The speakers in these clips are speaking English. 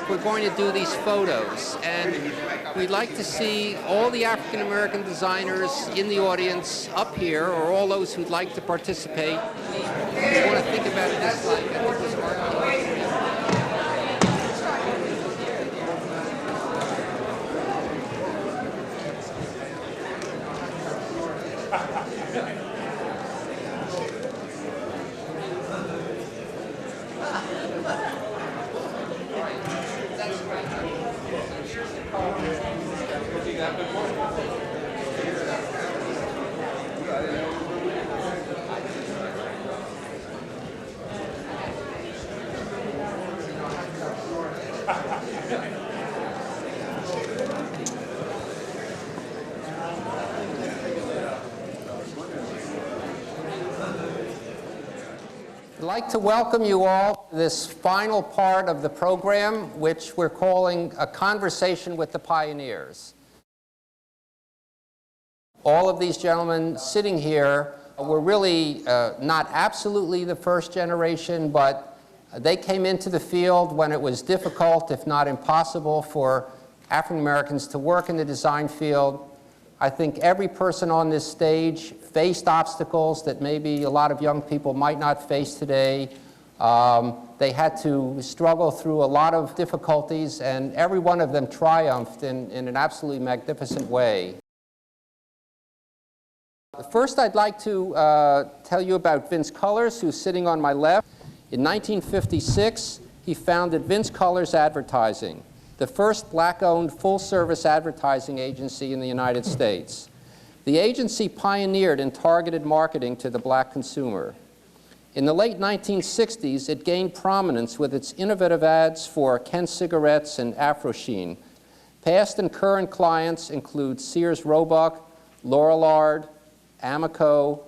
we're going to do these photos, and we'd like to see all the African American designers in the audience up here, or all those who'd like to participate. Just want to think about this like, I think this I'd like to welcome you all to this final part of the program, which we're calling A Conversation with the Pioneers. All of these gentlemen sitting here were really not absolutely the first generation, but they came into the field when it was difficult, if not impossible, for African Americans to work in the design field. I think every person on this stage faced obstacles that maybe a lot of young people might not face today. They had to struggle through a lot of difficulties, and every one of them triumphed in an absolutely magnificent way. First, I'd like to tell you about Vince Cullors, who's sitting on my left. In 1956, he founded Vince Cullors Advertising, the first black-owned full-service advertising agency in the United States. The agency pioneered in targeted marketing to the black consumer. In the late 1960s, it gained prominence with its innovative ads for Ken cigarettes and Afro Sheen. Past and current clients include Sears Roebuck, Lorillard, Amoco,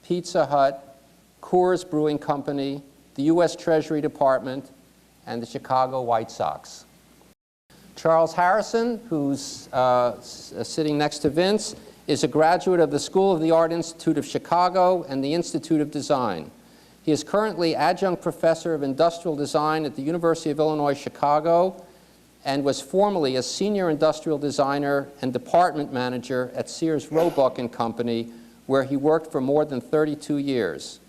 Pizza Hut, Coors Brewing Company, the U.S. Treasury Department, and the Chicago White Sox. Charles Harrison, who's sitting next to Vince, is a graduate of the School of the Art Institute of Chicago and the Institute of Design. He is currently adjunct professor of industrial design at the University of Illinois, Chicago, and was formerly a senior industrial designer and department manager at Sears Roebuck and Company, where he worked for more than 32 years.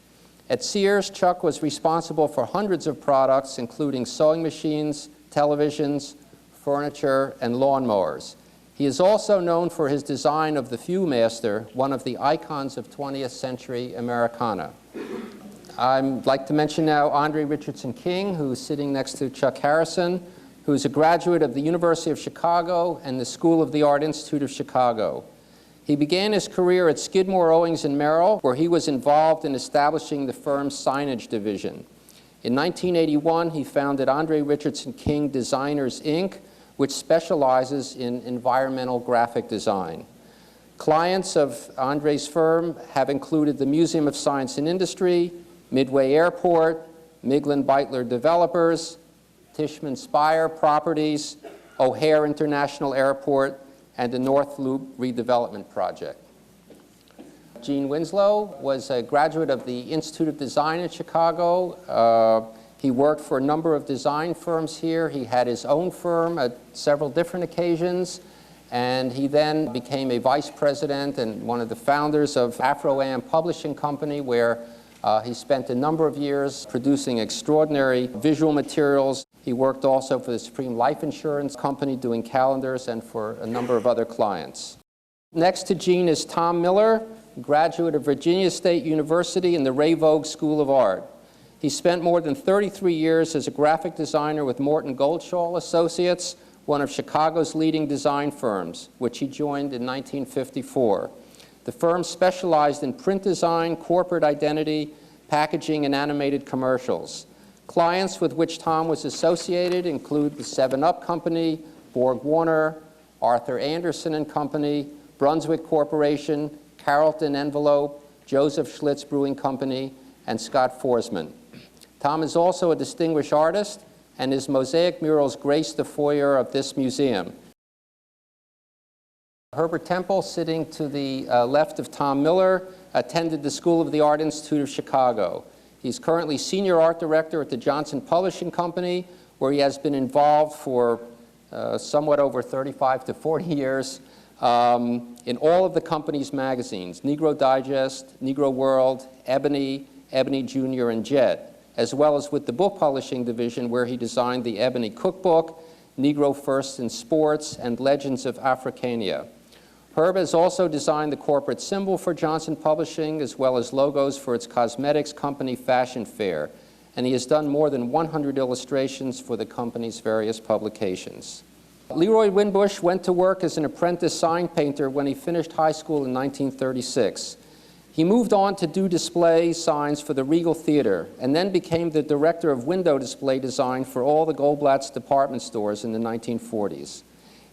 At Sears, Chuck was responsible for hundreds of products, including sewing machines, televisions, furniture, and lawnmowers. He is also known for his design of the Viewmaster, one of the icons of 20th century Americana. I'd like to mention now Andre Richardson King, who's sitting next to Chuck Harrison, who's a graduate of the University of Chicago and the School of the Art Institute of Chicago. He began his career at Skidmore, Owings & Merrill, where he was involved in establishing the firm's signage division. In 1981, he founded Andre Richardson King Designers, Inc., which specializes in environmental graphic design. Clients of Andre's firm have included the Museum of Science and Industry, Midway Airport, Miglin Beitler Developers, Tishman Speyer Properties, O'Hare International Airport, and the North Loop Redevelopment Project. Gene Winslow was a graduate of the Institute of Design in Chicago. He worked for a number of design firms here. He had his own firm at several different occasions, and he then became a vice president and one of the founders of Afro-Am Publishing Company, where he spent a number of years producing extraordinary visual materials. He worked also for the Supreme Life Insurance Company doing calendars and for a number of other clients. Next to Gene is Tom Miller, graduate of Virginia State University and the Ray Vogue School of Art. He spent more than 33 years as a graphic designer with Morton Goldschall Associates, one of Chicago's leading design firms, which he joined in 1954. The firm specialized in print design, corporate identity, packaging, and animated commercials. Clients with which Tom was associated include the 7-Up Company, Borg Warner, Arthur Anderson and Company, Brunswick Corporation, Carrollton Envelope, Joseph Schlitz Brewing Company, and Scott Forsman. Tom is also a distinguished artist, and his mosaic murals grace the foyer of this museum. Herbert Temple, sitting to the left of Tom Miller, attended the School of the Art Institute of Chicago. He's currently Senior Art Director at the Johnson Publishing Company, where he has been involved for somewhat over 35 to 40 years in all of the company's magazines, Negro Digest, Negro World, Ebony, Ebony Junior, and Jet, as well as with the book publishing division, where he designed the Ebony Cookbook, Negro First in Sports, and Legends of Africania. Herb has also designed the corporate symbol for Johnson Publishing, as well as logos for its cosmetics company Fashion Fair, and he has done more than 100 illustrations for the company's various publications. Leroy Winbush went to work as an apprentice sign painter when he finished high school in 1936. He moved on to do display signs for the Regal Theater, and then became the director of window display design for all the Goldblatt's department stores in the 1940s.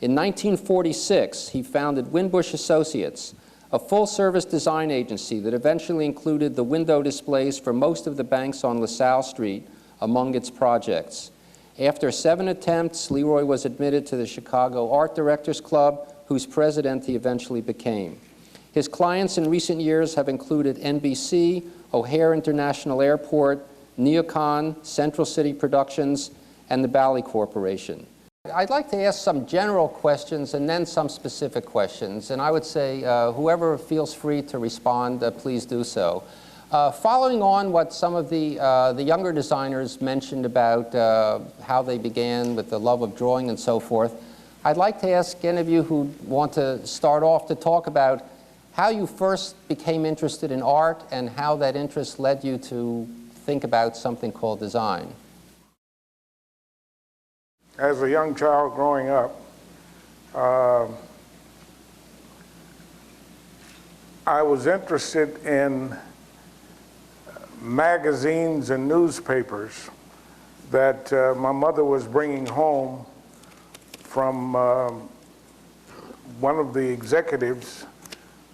In 1946, he founded Winbush Associates, a full-service design agency that eventually included the window displays for most of the banks on LaSalle Street among its projects. After 7 attempts, Leroy was admitted to the Chicago Art Directors Club, whose president he eventually became. His clients in recent years have included NBC, O'Hare International Airport, Neocon, Central City Productions, and the Bally Corporation. I'd like to ask some general questions and then some specific questions, and I would say whoever feels free to respond, please do so. Following on what some of the younger designers mentioned about how they began with the love of drawing and so forth, I'd like to ask any of you who want to start off to talk about how you first became interested in art and how that interest led you to think about something called design. As a young child growing up, I was interested in magazines and newspapers that my mother was bringing home from one of the executives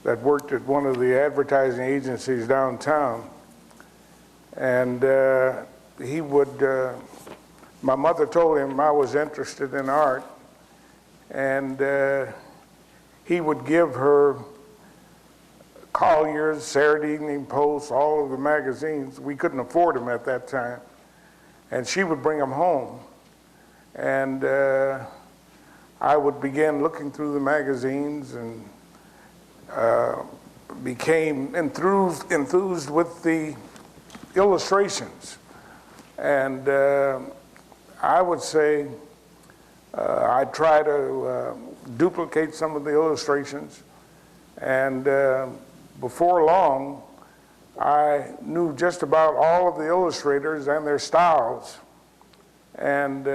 that worked at one of the advertising agencies downtown. And he would, my mother told him I was interested in art, and he would give her Collier's, Saturday Evening Post, all of the magazines. We couldn't afford them at that time. And she would bring them home. And I would begin looking through the magazines and became enthused with the illustrations. And I would say I try to duplicate some of the illustrations, and before long I knew just about all of the illustrators and their styles, and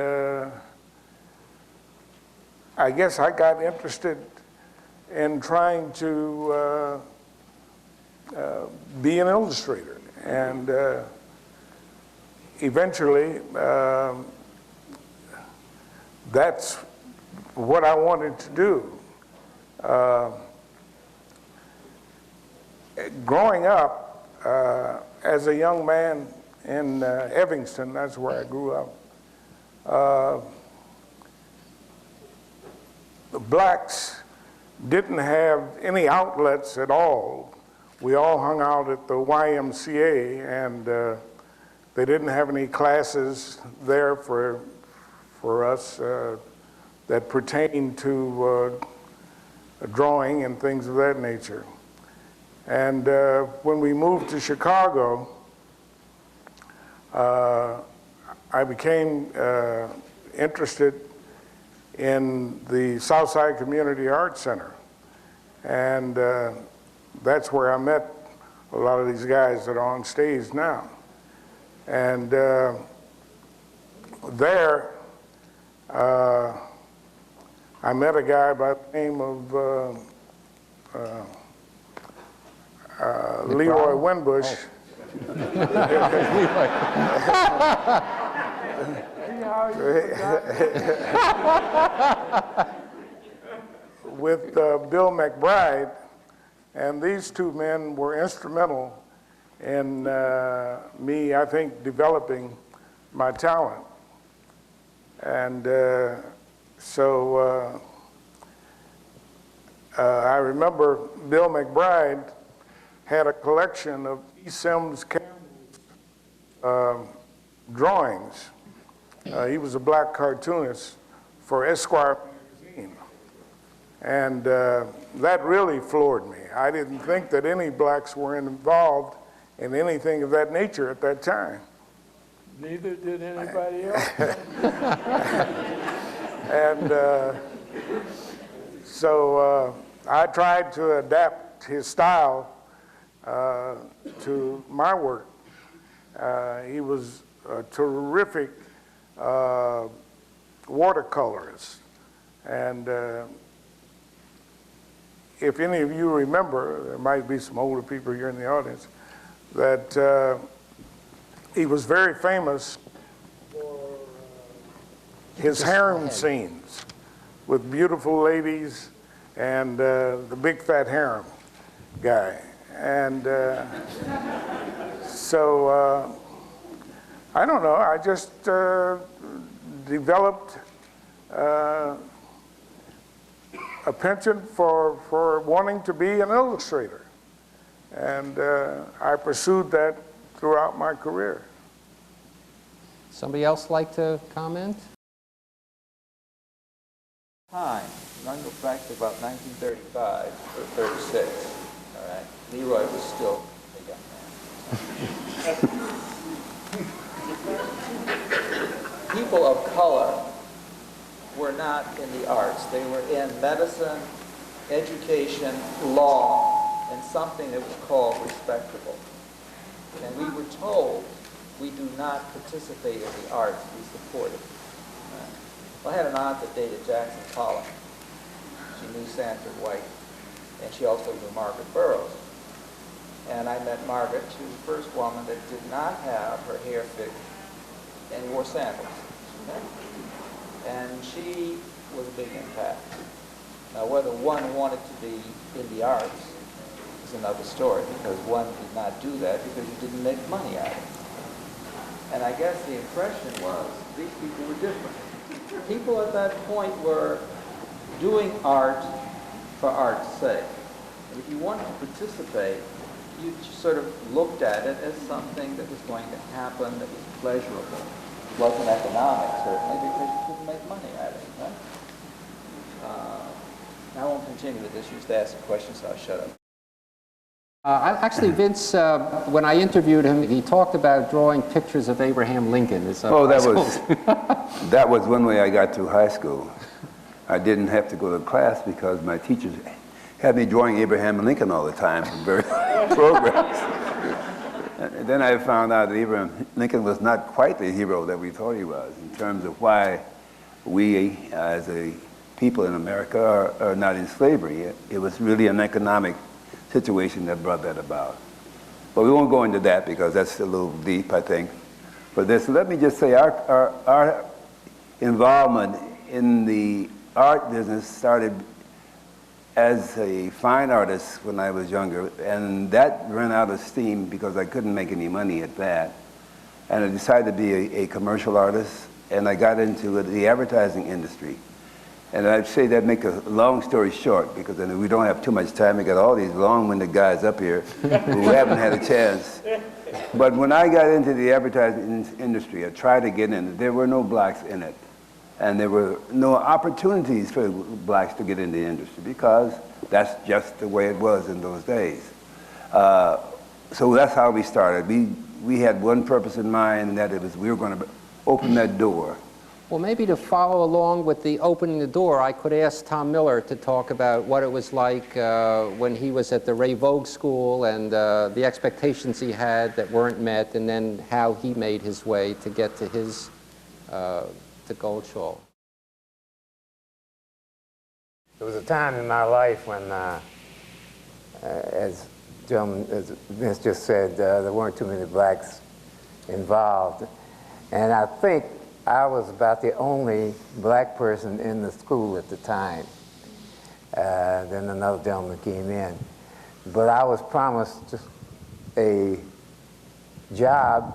I guess I got interested in trying to be an illustrator, and eventually that's what I wanted to do. Growing up as a young man in Evanston, that's where I grew up, the blacks didn't have any outlets at all. We all hung out at the YMCA, and they didn't have any classes there for us that pertained to drawing and things of that nature. And when we moved to Chicago, I became interested in the Southside Community Arts Center. And that's where I met a lot of these guys that are on stage now. And there, I met a guy by the name of Leroy Winbush. With Bill McBride, and these two men were instrumental in me, I think, developing my talent. And so I remember Bill McBride had a collection of E. Sims Campbell's drawings, He was a black cartoonist for Esquire magazine. And that really floored me. I didn't think that any blacks were involved in anything of that nature at that time. Neither did anybody else. And so I tried to adapt his style to my work. He was a terrific watercolorist. And if any of you remember, there might be some older people here in the audience, that he was very famous for his harem scenes with beautiful ladies and the big fat harem guy. And so I don't know, I just developed a penchant for wanting to be an illustrator. And I pursued that throughout my career. Somebody else like to comment? Time. I'm going to go back to about 1935 or 36. All right. Leroy was still a young man. People of color were not in the arts. They were in medicine, education, law, and something that was called respectable. And we were told we do not participate in the arts, we support it. Well, I had an aunt that dated Jackson Pollock. She knew Sanford White, and she also knew Margaret Burroughs. And I met Margaret. She was the first woman that did not have her hair fixed and wore sandals. Okay? And she was a big impact. Now, whether one wanted to be in the arts is another story, because one did not do that because you didn't make money out of it. And I guess the impression was these people were different. People at that point were doing art for art's sake. And if you wanted to participate, you sort of looked at it as something that was going to happen, that was pleasurable. It wasn't economic, certainly, because you couldn't make money out of it. Right? I won't continue with this. You used to ask a question, so I'll shut up. Actually, Vince, when I interviewed him, he talked about drawing pictures of Abraham Lincoln. Oh, that was one way I got through high school. I didn't have to go to class because my teachers had me drawing Abraham Lincoln all the time from various programs. And then I found out that Abraham Lincoln was not quite the hero that we thought he was in terms of why we, as a people in America, are not in slavery. It was really an economic situation that brought that about. But we won't go into that because that's a little deep, I think, for this. So let me just say our involvement in the art business started as a fine artist when I was younger, and that ran out of steam because I couldn't make any money at that. And I decided to be a commercial artist, and I got into the advertising industry. And I'd say that make a long story short, because we don't have too much time. We got all these long-winded guys up here who haven't had a chance. But when I got into the advertising industry, I tried to get in it. There were no blacks in it. And there were no opportunities for blacks to get in the industry because that's just the way it was in those days. So that's how we started. We had one purpose in mind, and that it was we were going to open that door. Well, maybe to follow along with the opening the door, I could ask Tom Miller to talk about what it was like when he was at the Ray Vogue School and the expectations he had that weren't met, and then how he made his way to get to his to Goldshaw. There was a time in my life when, as Vince just said, there weren't too many blacks involved. And I think I was about the only black person in the school at the time. Then another gentleman came in. But I was promised a job.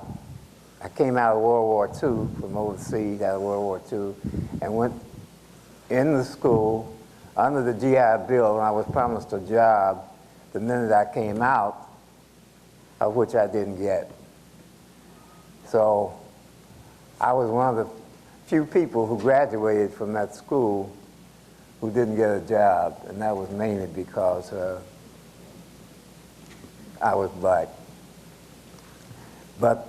I came out of World War II, from overseas, out of World War II, and went in the school under the GI Bill, and I was promised a job the minute I came out, of which I didn't get. So I was one of the few people who graduated from that school who didn't get a job, and that was mainly because I was black. But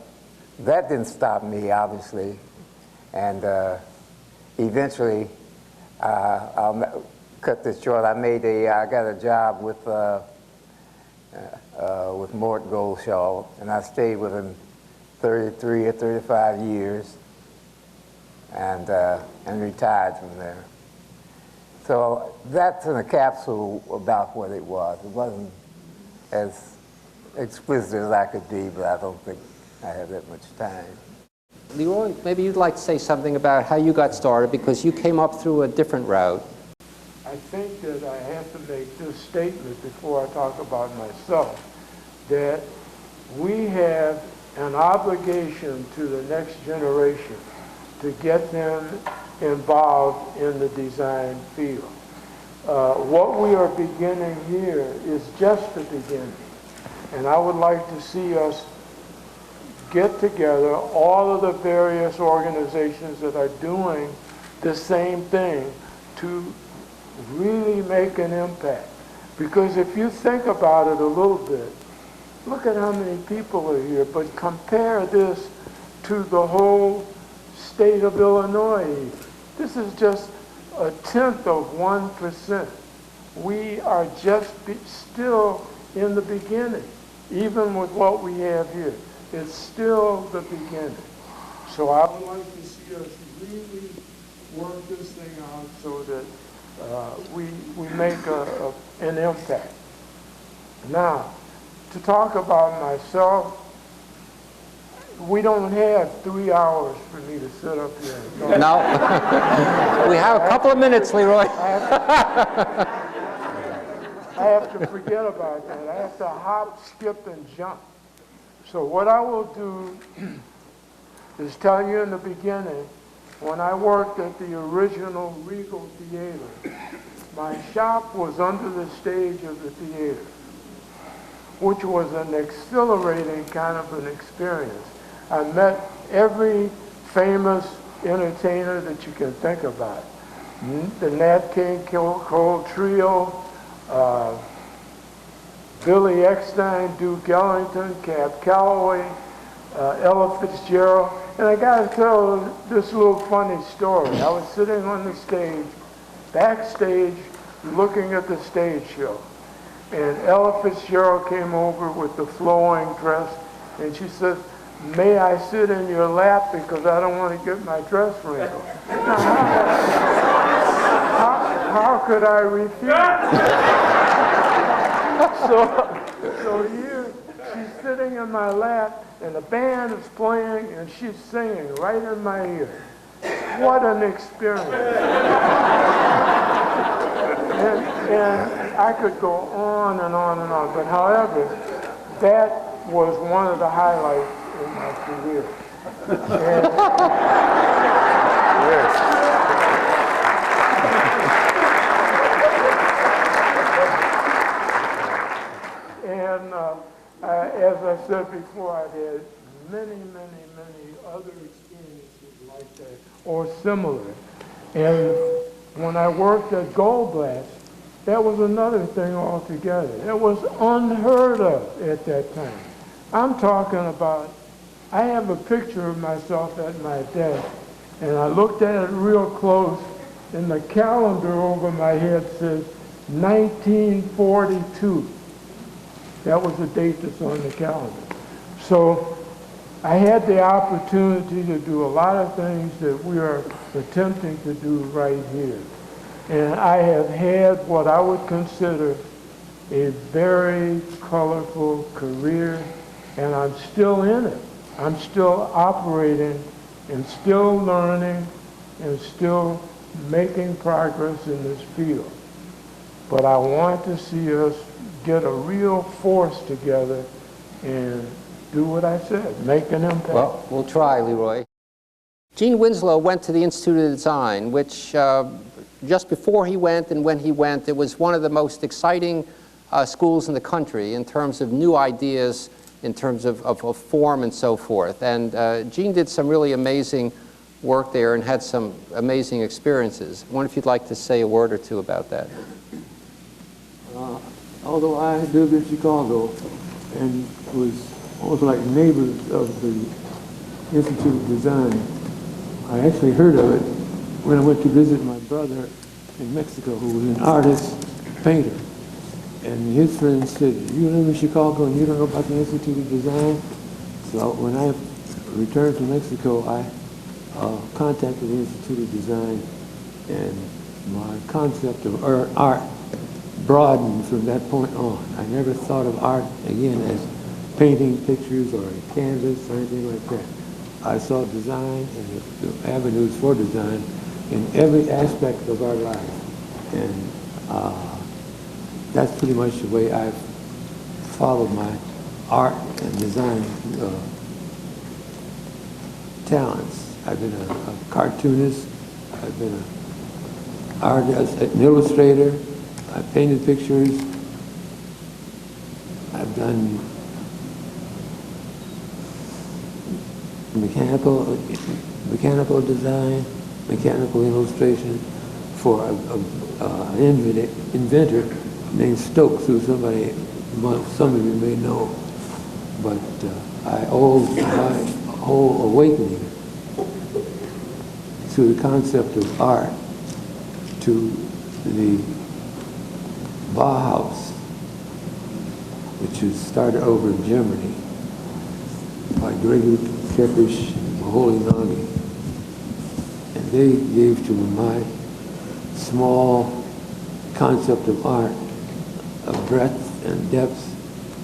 that didn't stop me, obviously, and eventually, I'll cut this short. I got a job with Mort Goldshaw, and I stayed with him 33 or 35 years, and retired from there. So that's in a capsule about what it was. It wasn't as explicit as I could be, but I don't think I have that much time. Leroy, maybe you'd like to say something about how you got started, because you came up through a different route. I think that I have to make this statement before I talk about myself, that we have an obligation to the next generation to get them involved in the design field. What we are beginning here is just the beginning. And I would like to see us get together all of the various organizations that are doing the same thing to really make an impact. Because if you think about it a little bit, look at how many people are here, but compare this to the whole state of Illinois. This is just 1/10 of 1%. We are just still in the beginning, even with what we have here. It's still the beginning. So I would like to see us really work this thing out so that we make an impact. Now, to talk about myself, we don't have 3 hours for me to sit up here and talk. No. We have a couple of minutes, Leroy. I have to forget about that. I have to hop, skip, and jump. So what I will do is tell you in the beginning, when I worked at the original Regal Theater, my shop was under the stage of the theater, which was an exhilarating kind of an experience. I met every famous entertainer that you can think about. The Nat King Cole Trio, Billy Eckstein, Duke Ellington, Cab Calloway, Ella Fitzgerald. And I got to tell this little funny story. I was sitting on the stage, backstage, looking at the stage show. And Ella Fitzgerald came over with the flowing dress, and she says, "May I sit in your lap because I don't want to get my dress wrinkled." Now, how could I refuse? So here, she's sitting in my lap, and the band is playing, and she's singing right in my ear. What an experience. And I could go on and on and on, but however, that was one of the highlights in my career. And as I said before, I've had many other experiences like that or similar. And when I worked at Gold Blast, that was another thing altogether. It was unheard of at that time. I'm talking about, I have a picture of myself at my desk, and I looked at it real close, and the calendar over my head says 1942. That was the date that's on the calendar. So I had the opportunity to do a lot of things that we are attempting to do right here. And I have had what I would consider a very colorful career, and I'm still in it. I'm still operating and still learning and still making progress in this field. But I want to see us get a real force together and do what I said, make an impact. Well, we'll try, Leroy. Gene Winslow went to the Institute of Design, which just before he went and when he went, it was one of the most exciting schools in the country in terms of new ideas, in terms of form and so forth. And Gene did some really amazing worked there and had some amazing experiences. I wonder if you'd like to say a word or two about that. Although I lived in Chicago and was also like neighbors of the Institute of Design, I actually heard of it when I went to visit my brother in Mexico, who was an artist, painter. And his friends said, "You live in Chicago and you don't know about the Institute of Design?" So when I returned to Mexico, I contacted the Institute of Design, and my concept of art broadened from that point on. I never thought of art again as painting pictures or a canvas or anything like that. I saw design and the avenues for design in every aspect of our life. And that's pretty much the way I've followed my art and design talents. I've been a cartoonist, I've been an artist, an illustrator, I've painted pictures, I've done mechanical design, mechanical illustration for an inventor named Stokes, who some of you may know. But I owe my whole awakening to the concept of art to the Bauhaus, which was started over in Germany by Gregor Kepish and Maholy Nagy. And they gave to my small concept of art a breadth and depth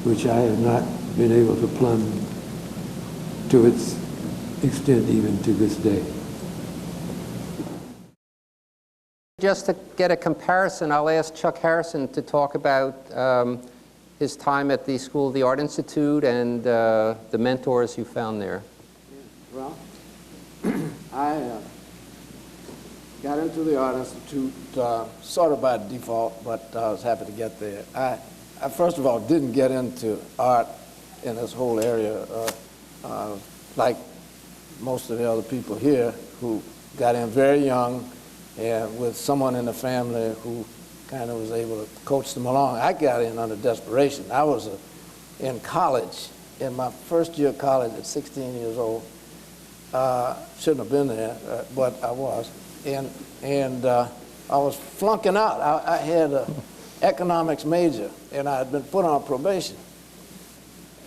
which I have not been able to plumb to its extent even to this day. Just to get a comparison, I'll ask Chuck Harrison to talk about his time at the School of the Art Institute and the mentors you found there. Well, I got into the Art Institute sort of by default, but I was happy to get there. I first of all didn't get into art in this whole area like most of the other people here who got in very young and with someone in the family who kind of was able to coach them along. I got in under desperation. I was in college, in my first year of college at 16 years old. Shouldn't have been there, but I was. And I was flunking out. I had an economics major, and I had been put on probation.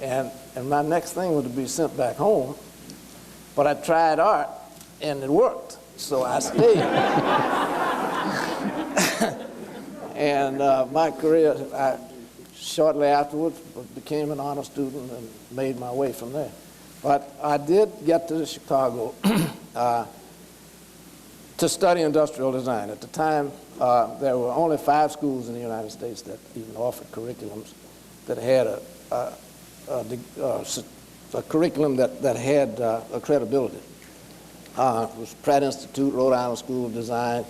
And my next thing was to be sent back home, but I tried art, and it worked. So I stayed. And my career, shortly afterwards, became an honor student and made my way from there. But I did get to Chicago to study industrial design. At the time, there were only 5 schools in the United States that even offered curriculums that had a curriculum that had a credibility. It was Pratt Institute, Rhode Island School of Design,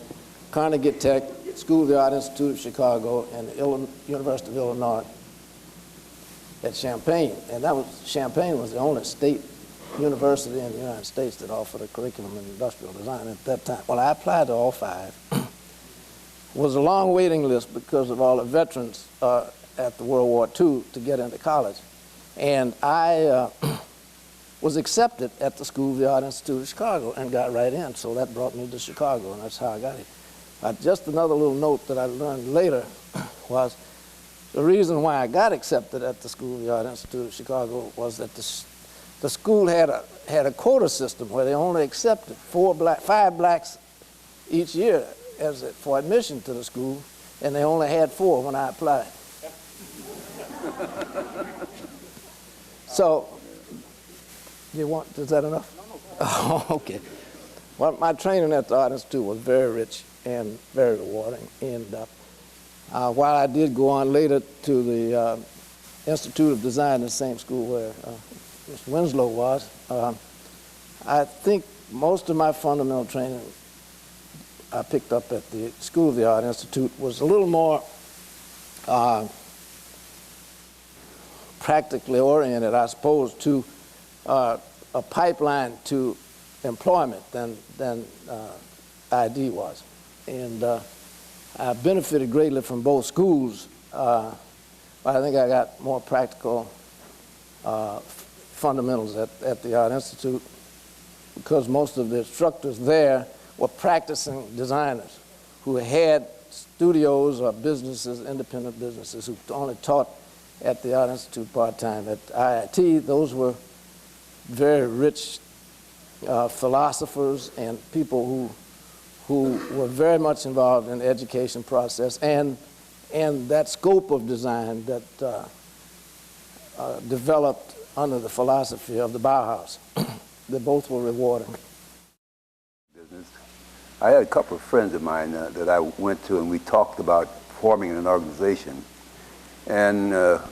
Carnegie Tech, School of the Art Institute of Chicago, and the University of Illinois at Champaign. And Champaign was the only state university in the United States that offered a curriculum in industrial design at that time. Well, I applied to all 5. It was a long waiting list because of all the veterans at the World War II to get into college. And I was accepted at the School of the Art Institute of Chicago and got right in. So that brought me to Chicago, and that's how I got it. Just another little note that I learned later was the reason why I got accepted at the School of the Art Institute of Chicago was that the school had a quota system where they only accepted 5 blacks each year for admission to the school, and they only had 4 when I applied. So, is that enough? Oh, okay. Well, my training at the Art Institute was very rich and very rewarding. And while I did go on later to the Institute of Design, the same school where Mr. Winslow was, I think most of my fundamental training I picked up at the School of the Art Institute was a little more practically oriented, I suppose, to a pipeline to employment than ID was. And I benefited greatly from both schools. But I think I got more practical fundamentals at the Art Institute because most of the instructors there were practicing designers who had studios or businesses, independent businesses, who only taught at the Art Institute part-time. At IIT, those were very rich philosophers and people who were very much involved in the education process and that scope of design that developed under the philosophy of the Bauhaus. They both were rewarding. Business. I had a couple of friends of mine that I went to, and we talked about forming an organization. And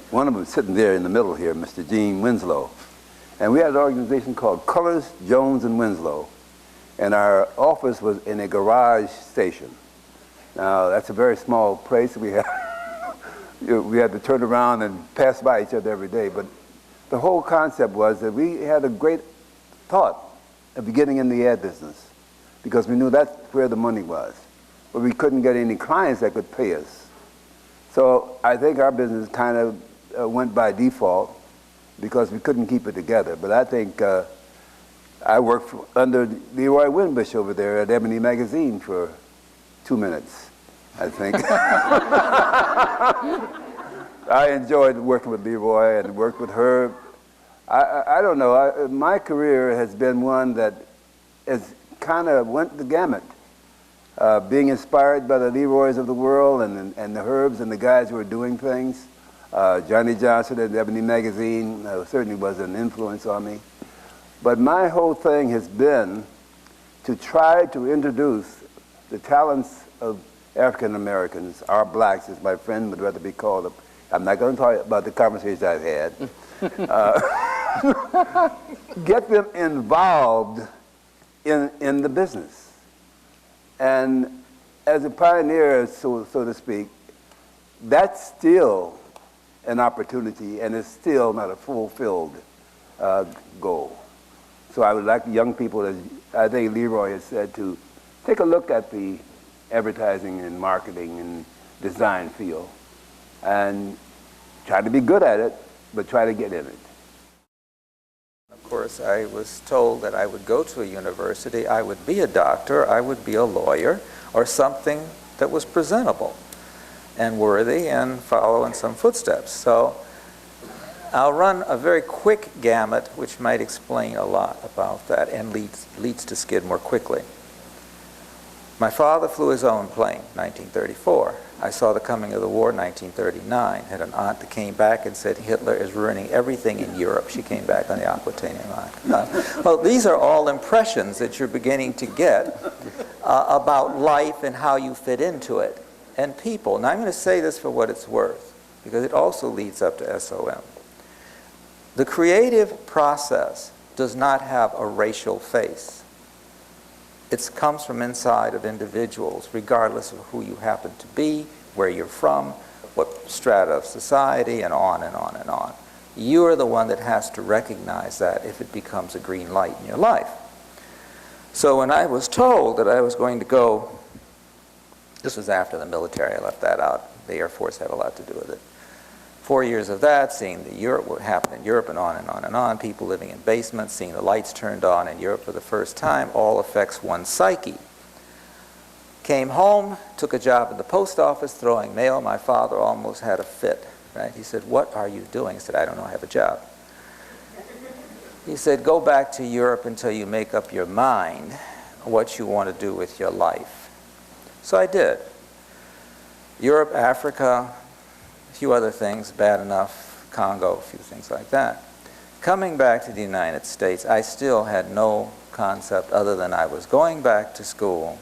one of them sitting there in the middle here, Mr. Gene Winslow. And we had an organization called Colors, Jones, and Winslow. And our office was in a garage station. Now, that's a very small place. We had to turn around and pass by each other every day. But the whole concept was that we had a great thought of getting in the ad business because we knew that's where the money was. But we couldn't get any clients that could pay us. So I think our business kind of went by default because we couldn't keep it together. But I think I worked under Leroy Winbush over there at Ebony Magazine for 2 minutes, I think. I enjoyed working with Leroy and worked with her. I don't know, my career has been one that has kind of went the gamut. Being inspired by the Leroys of the world and the Herbs and the guys who are doing things. Johnny Johnson at Ebony Magazine certainly was an influence on me. But my whole thing has been to try to introduce the talents of African Americans, our blacks, as my friend would rather be called. I'm not going to talk about the conversations I've had. Get them involved in the business. And as a pioneer, so to speak, that's still an opportunity and it's still not a fulfilled goal. So I would like young people, as I think Leroy has said, to take a look at the advertising and marketing and design field and try to be good at it, but try to get in it. Of course, I was told that I would go to a university, I would be a doctor, I would be a lawyer, or something that was presentable and worthy and follow in some footsteps. So I'll run a very quick gamut which might explain a lot about that and leads to Skid more quickly. My father flew his own plane, 1934. I saw the coming of the war, 1939. Had an aunt that came back and said Hitler is ruining everything in Europe. She came back on the Aquitanian line. Well, these are all impressions that you're beginning to get about life and how you fit into it and people. Now I'm going to say this for what it's worth because it also leads up to SOM. The creative process does not have a racial face. It comes from inside of individuals, regardless of who you happen to be, where you're from, what strata of society, and on and on and on. You are the one that has to recognize that if it becomes a green light in your life. So when I was told that I was going to go, this was after the military, I left that out. The Air Force had a lot to do with it. 4 years of that, seeing what happened in Europe and on and on and on, people living in basements, seeing the lights turned on in Europe for the first time, all affects one's psyche. Came home, took a job at the post office, throwing mail. My father almost had a fit, right? He said, "What are you doing?" I said, "I don't know, I have a job." He said, "Go back to Europe until you make up your mind what you want to do with your life." So I did. Europe, Africa, a few other things, bad enough, Congo, a few things like that. Coming back to the United States, I still had no concept other than I was going back to school,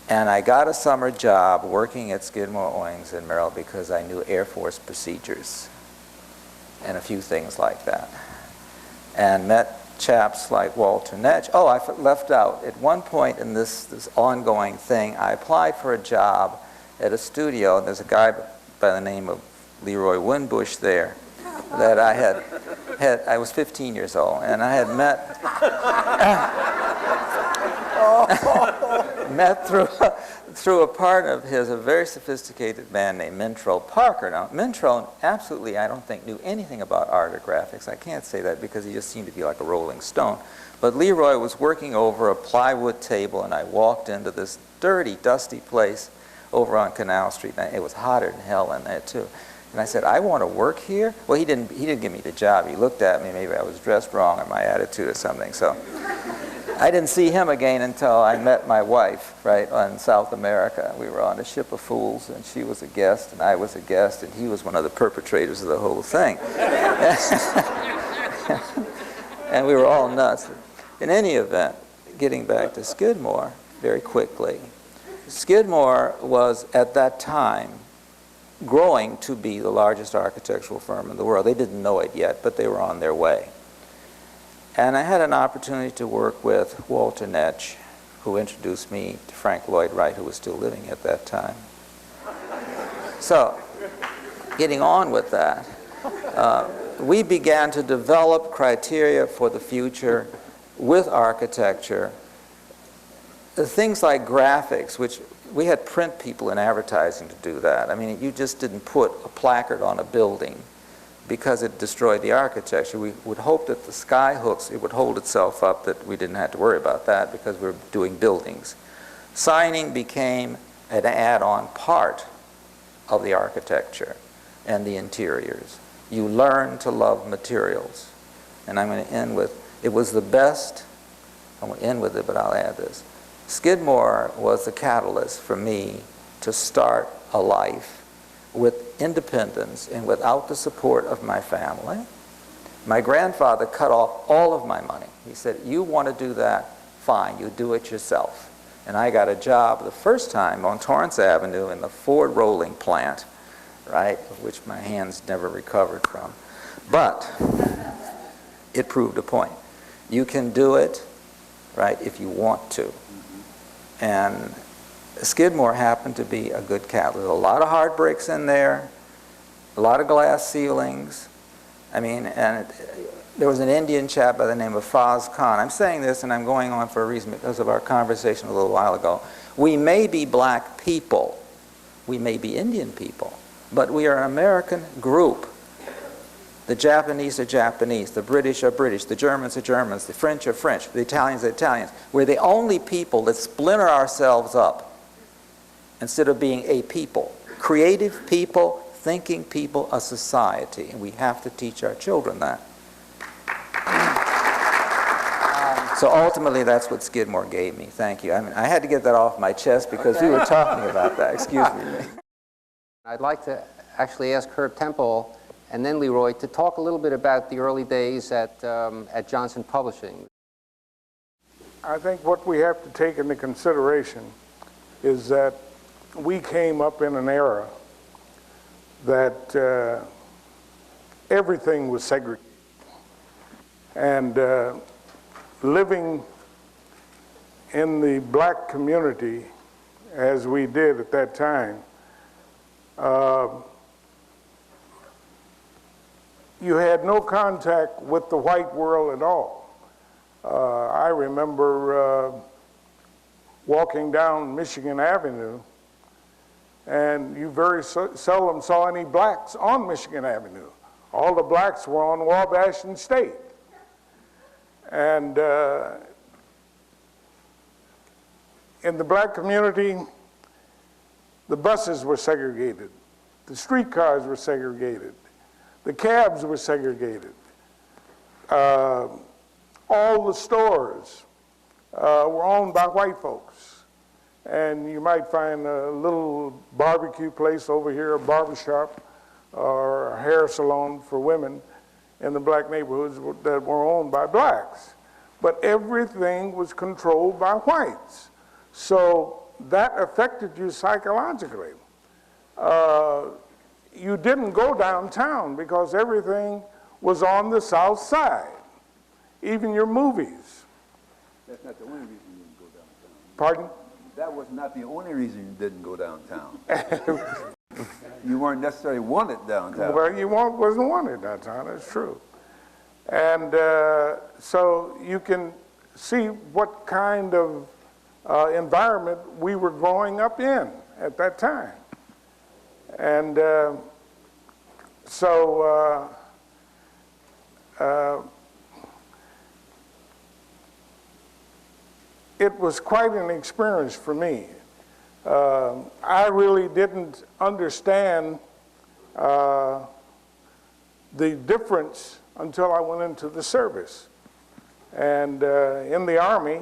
and I got a summer job working at Skidmore, Owings in Merrill because I knew Air Force procedures and a few things like that, and met chaps like Walter Netsch. Oh, I left out, at one point in this ongoing thing, I applied for a job at a studio, and there's a guy by the name of Leroy Winbush there that I had I was 15 years old, and I had met through a partner of his, a very sophisticated man named Mintrell Parker. Now, Mintrell absolutely, I don't think, knew anything about art or graphics. I can't say that because he just seemed to be like a rolling stone. But Leroy was working over a plywood table, and I walked into this dirty, dusty place over on Canal Street. And it was hotter than hell in there, too. And I said, I want to work here? Well, he didn't give me the job. He looked at me, maybe I was dressed wrong or my attitude or something. So I didn't see him again until I met my wife, right, on South America. We were on a ship of fools, and she was a guest, and I was a guest, and he was one of the perpetrators of the whole thing. And we were all nuts. In any event, getting back to Skidmore very quickly, Skidmore was, at that time, growing to be the largest architectural firm in the world. They didn't know it yet, but they were on their way. And I had an opportunity to work with Walter Netsch, who introduced me to Frank Lloyd Wright, who was still living at that time. So, getting on with that, we began to develop criteria for the future with architecture. Things like graphics, which we had print people in advertising to do that. I mean, you just didn't put a placard on a building because it destroyed the architecture. We would hope that the sky hooks, it would hold itself up, that we didn't have to worry about that because we were doing buildings. Signing became an add-on part of the architecture and the interiors. You learn to love materials. And I'm going to end with, it was the best, I won't end with it, but I'll add this. Skidmore was the catalyst for me to start a life with independence and without the support of my family. My grandfather cut off all of my money. He said, you want to do that? Fine, you do it yourself. And I got a job the first time on Torrance Avenue in the Ford rolling plant, right, of which my hands never recovered from. But it proved a point. You can do it, right, if you want to. And Skidmore happened to be a good catalyst. There's a lot of hard bricks in there, a lot of glass ceilings. I mean, and there was an Indian chap by the name of Faz Khan. I'm saying this, and I'm going on for a reason because of our conversation a little while ago. We may be black people, we may be Indian people, but we are an American group. The Japanese are Japanese, the British are British, the Germans are Germans, the French are French, the Italians are Italians. We're the only people that splinter ourselves up instead of being a people. Creative people, thinking people, a society, and we have to teach our children that. So ultimately, that's what Skidmore gave me. Thank you. I mean, I had to get that off my chest because we were talking about that. Excuse me. I'd like to actually ask Herb Temple and then Leroy to talk a little bit about the early days at Johnson Publishing. I think what we have to take into consideration is that we came up in an era that everything was segregated. And living in the black community, as we did at that time, you had no contact with the white world at all. I remember walking down Michigan Avenue, and you very seldom saw any blacks on Michigan Avenue. All the blacks were on Wabash and State. And in the black community, the buses were segregated, the streetcars were segregated, the cabs were segregated. All the stores were owned by white folks. And you might find a little barbecue place over here, a barbershop, or a hair salon for women in the black neighborhoods that were owned by blacks. But everything was controlled by whites. So that affected you psychologically. You didn't go downtown because everything was on the south side, even your movies. That's not the only reason you didn't go downtown. Pardon? That was not the only reason you didn't go downtown. You weren't necessarily wanted downtown. Well, you wasn't wanted downtown, that's true. And so you can see what kind of environment we were growing up in at that time. And so it was quite an experience for me. I really didn't understand the difference until I went into the service. And in the Army,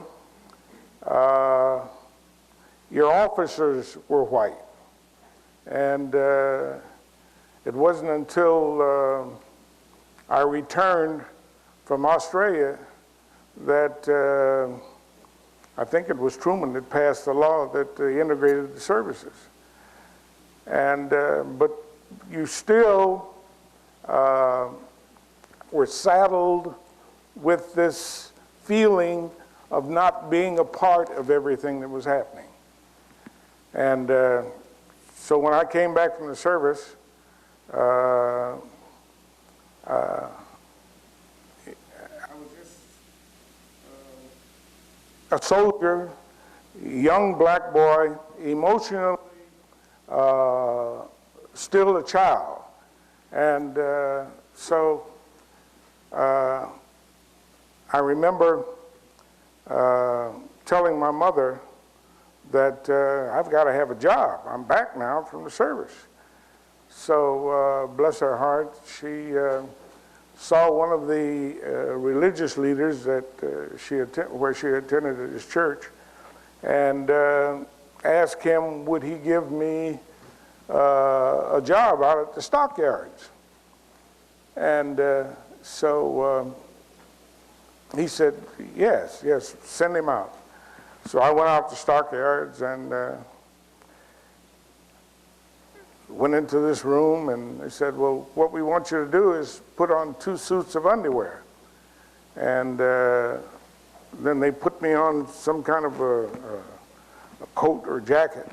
your officers were white. And it wasn't until I returned from Australia that I think it was Truman that passed the law that integrated the services. And, but you still were saddled with this feeling of not being a part of everything that was happening. And so when I came back from the service, I was just a soldier, young black boy, emotionally still a child. And so I remember telling my mother that I've got to have a job. I'm back now from the service. So bless her heart, she saw one of the religious leaders that where she attended at his church, and asked him would he give me a job out at the stockyards. And so he said, yes, send him out. So I went out to stockyards and went into this room, and they said, well, what we want you to do is put on 2 suits of underwear. And then they put me on some kind of a coat or jacket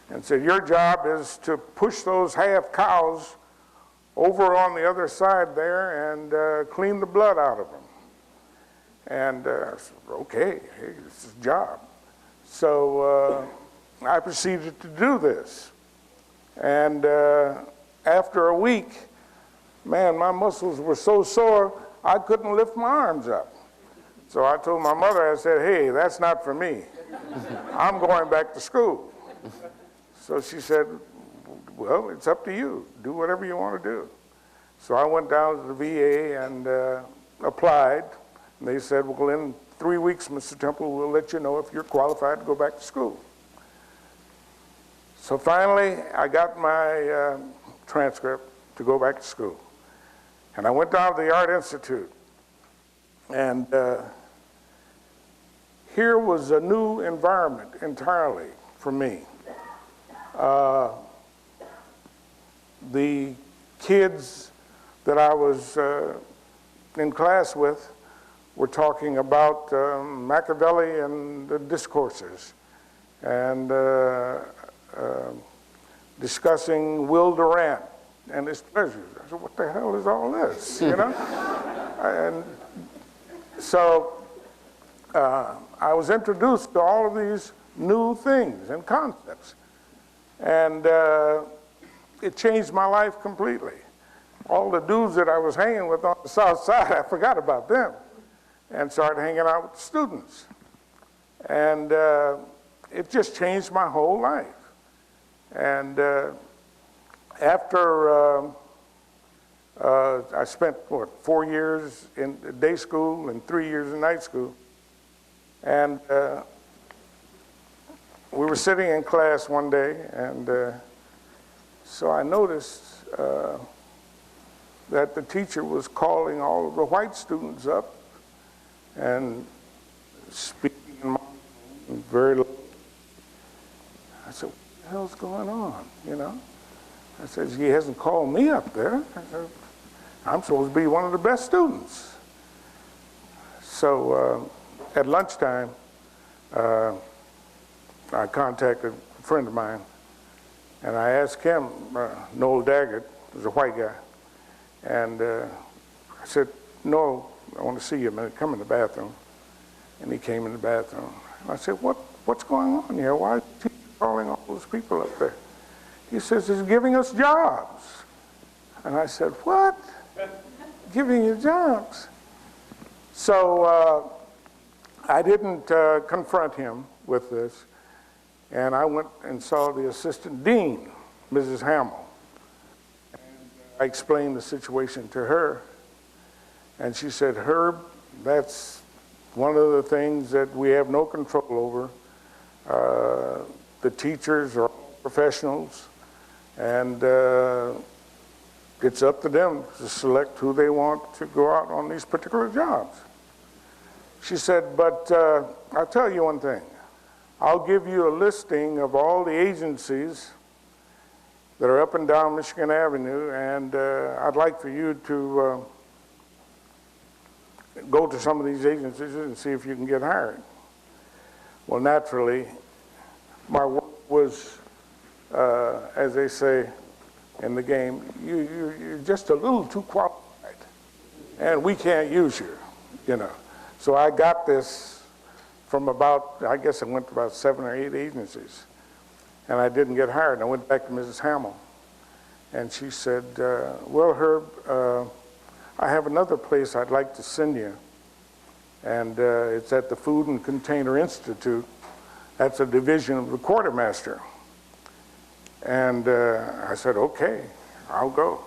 and said, your job is to push those half cows over on the other side there and clean the blood out of them. And I said, okay, hey, this is a job. So I proceeded to do this. And after a week, man, my muscles were so sore, I couldn't lift my arms up. So I told my mother, I said, hey, that's not for me. I'm going back to school. So she said, well, it's up to you. Do whatever you want to do. So I went down to the VA and applied. And they said, well, in 3 weeks, Mr. Temple, we'll let you know if you're qualified to go back to school. So finally, I got my transcript to go back to school. And I went down to the Art Institute. And here was a new environment entirely for me. The kids that I was in class with were talking about Machiavelli and the discourses, and discussing Will Durant and his pleasures. I said, what the hell is all this, you know? And so I was introduced to all of these new things and concepts, and it changed my life completely. All the dudes that I was hanging with on the south side, I forgot about them and started hanging out with the students. And it just changed my whole life. And after I spent, 4 years in day school and 3 years in night school, and we were sitting in class one day, and so I noticed that the teacher was calling all of the white students up and speaking in very low. I said, what the hell's going on, you know? I said, he hasn't called me up there. I said, I'm supposed to be one of the best students. So at lunchtime, I contacted a friend of mine, and I asked him, Noel Daggett, who's a white guy, and I said, no, I want to see you a minute, come in the bathroom. And he came in the bathroom. And I said, what's going on here? Why is he calling all those people up there? He says, he's giving us jobs. And I said, what? Giving you jobs? So I didn't confront him with this. And I went and saw the assistant dean, Mrs. Hamill. And I explained the situation to her. And she said, Herb, that's one of the things that we have no control over. The teachers are professionals, and it's up to them to select who they want to go out on these particular jobs. She said, but I'll tell you one thing. I'll give you a listing of all the agencies that are up and down Michigan Avenue, and I'd like for you to go to some of these agencies and see if you can get hired. Well, naturally, my work was, as they say in the game, you're just a little too qualified, and we can't use you, you know. So I got this from about, I guess I went to about 7 or 8 agencies, and I didn't get hired. And I went back to Mrs. Hamill, and she said, well, Herb, I have another place I'd like to send you, and it's at the Food and Container Institute. That's a division of the quartermaster. And I said, okay, I'll go.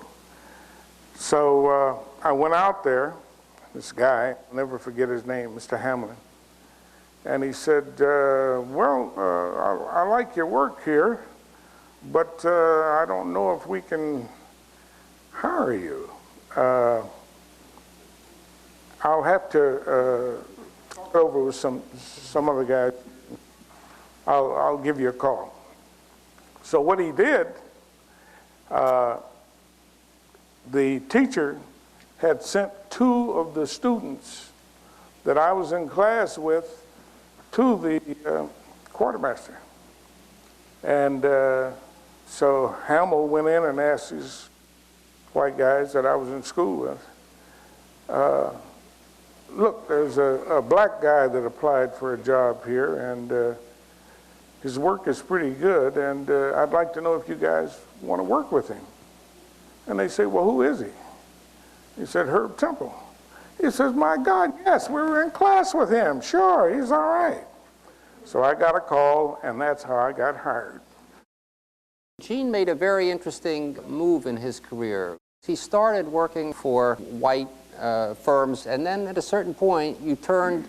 So I went out there, this guy, I'll never forget his name, Mr. Hamlin. And he said, well, I like your work here, but I don't know if we can hire you. I'll have to talk over with some other guys. I'll give you a call. So what he did, the teacher had sent 2 of the students that I was in class with to the quartermaster. And so Hamill went in and asked these white guys that I was in school with, look, there's a black guy that applied for a job here, and his work is pretty good, and I'd like to know if you guys want to work with him. And they say, well, who is he? He said, Herb Temple. He says, my God, yes, we were in class with him. Sure, he's all right. So I got a call, and that's how I got hired. Gene made a very interesting move in his career. He started working for white firms, and then at a certain point, you turned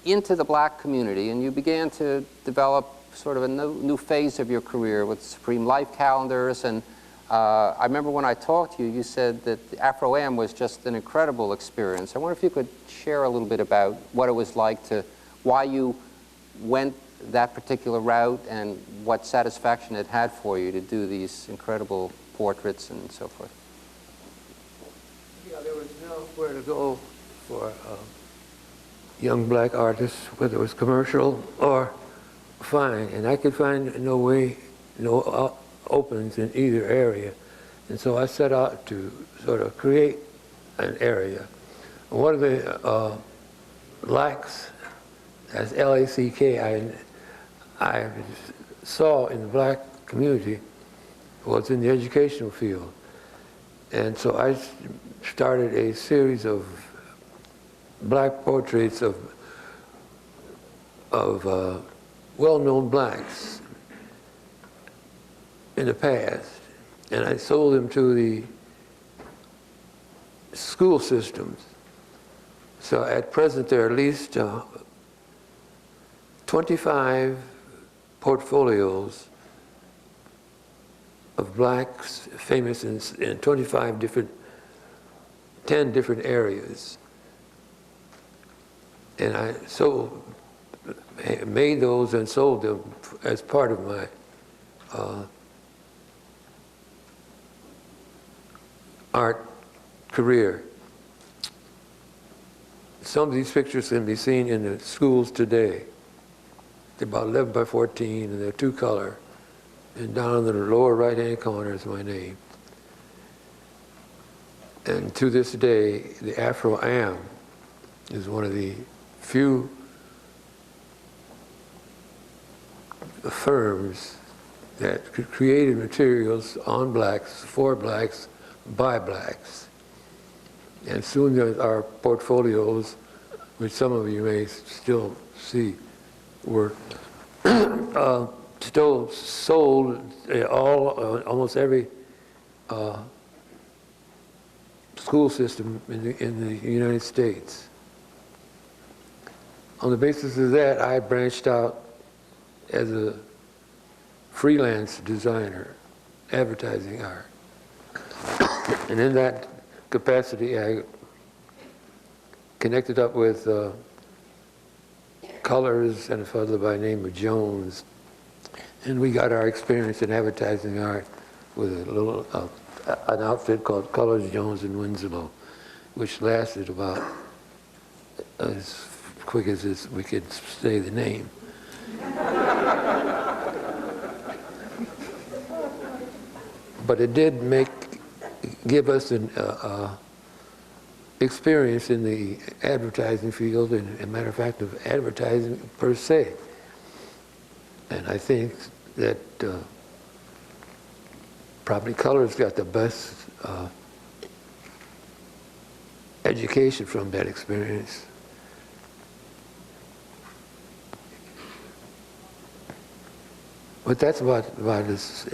into the black community, and you began to develop sort of a new phase of your career with Supreme Life calendars. And I remember when I talked to you, you said that the Afro-Am was just an incredible experience. I wonder if you could share a little bit about what it was like why you went that particular route and what satisfaction it had for you to do these incredible portraits and so forth. Yeah, there was nowhere to go for young black artists, whether it was commercial or fine, and I could find no openings in either area. And so I set out to sort of create an area. One of the lacks, as L-A-C-K, I saw in the black community was in the educational field. And so I started a series of black portraits of well-known blacks in the past, and I sold them to the school systems. So at present there are at least 25 portfolios of blacks famous in 10 different areas. And I made those and sold them as part of my art career. Some of these pictures can be seen in the schools today. They're about 11 by 14, and they're 2-color. And down in the lower right-hand corner is my name. And to this day, the Afro-Am is one of the few firms that created materials on blacks, for blacks, by blacks. And soon our portfolios, which some of you may still see, were still sold almost every school system in the United States. On the basis of that, I branched out as a freelance designer, advertising art. And in that capacity, I connected up with Colors and a fellow by the name of Jones. And we got our experience in advertising art with a little an outfit called Colors, Jones, and Winslow, which lasted about as quick as we could say the name. But it did give us an experience in the advertising field, and a matter of fact, of advertising per se. And I think that probably Colors got the best education from that experience. But that's about this.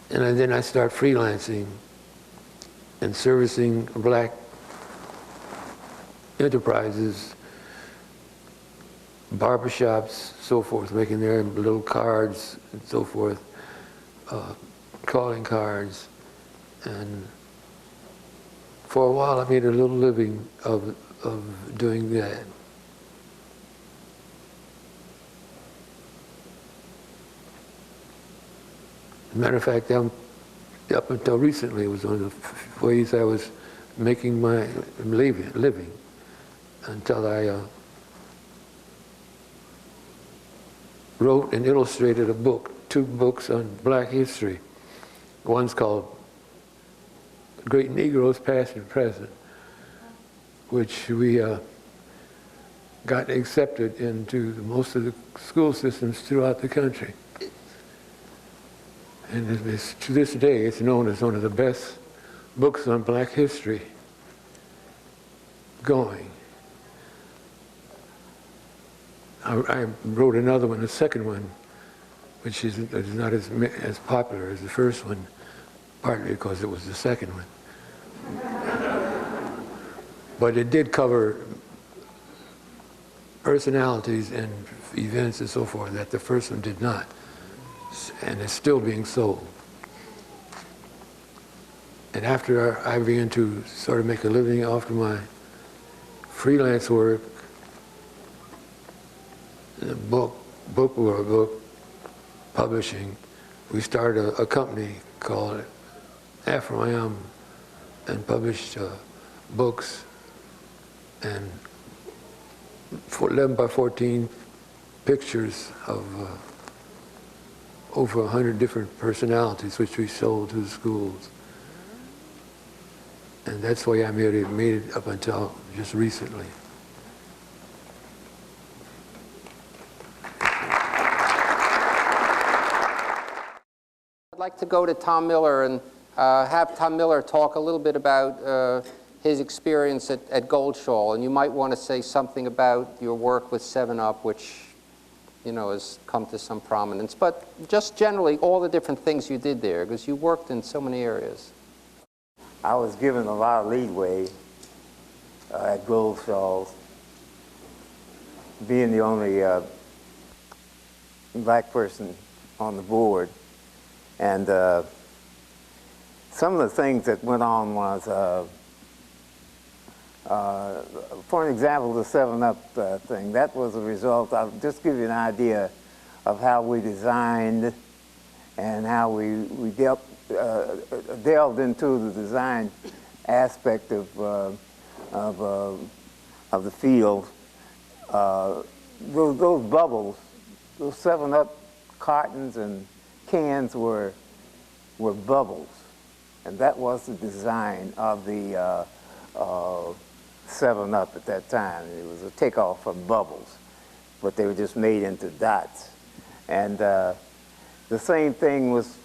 And then I start freelancing and servicing black enterprises, barbershops, so forth, making their little cards and so forth, calling cards. And for a while I made a little living of doing that. As a matter of fact, up until recently, it was one of the ways I was making my living until I wrote and illustrated a book, 2 books on black history. One's called Great Negroes, Past and Present, which we got accepted into most of the school systems throughout the country. And to this day, it's known as one of the best books on black history going. I wrote another one, a second one, which is not as popular as the first one, partly because it was the second one. But it did cover personalities and events and so forth that the first one did not. And it's still being sold. And after I began to sort of make a living after my freelance work, book publishing, we started a company called Afro-Am and published books and 11 by 14 pictures of over 100 different personalities, which we sold to the schools. And that's why I made it up until just recently. I'd like to go to Tom Miller and have Tom Miller talk a little bit about his experience at Goldschall. And you might want to say something about your work with 7-Up, which has come to some prominence, but just generally all the different things you did there, because you worked in so many areas. I was given a lot of leeway at Goldschall, being the only black person on the board. And some of the things that went on was, for an example, the 7-Up thing, that was a result. I'll just give you an idea of how we designed and how we delved into the design aspect of the field. Those bubbles, those 7-Up cartons and cans were were bubbles. And that was the design of the 7-Up at that time. It was a takeoff from bubbles, but they were just made into dots. And the same thing was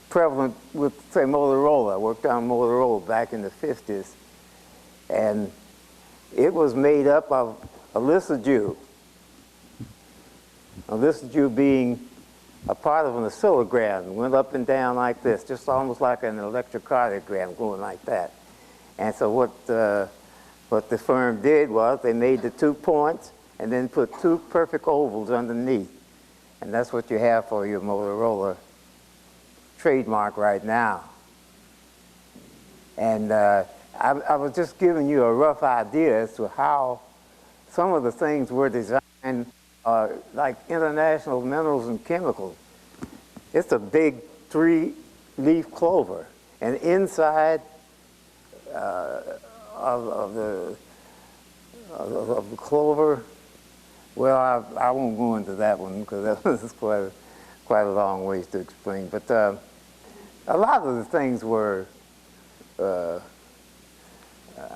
prevalent with, say, Motorola. I worked on Motorola back in the 50s, and it was made up of a lysogyl. A lysogyl being a part of an oscillogram, went up and down like this, just almost like an electrocardiogram going like that. And so what the firm did was they made the 2 points and then put 2 perfect ovals underneath. And that's what you have for your Motorola trademark right now. And I was just giving you a rough idea as to how some of the things were designed, like International Minerals and Chemicals. It's a big 3-leaf clover, and inside of the clover, well, I won't go into that one because that was quite a long ways to explain. But a lot of the things were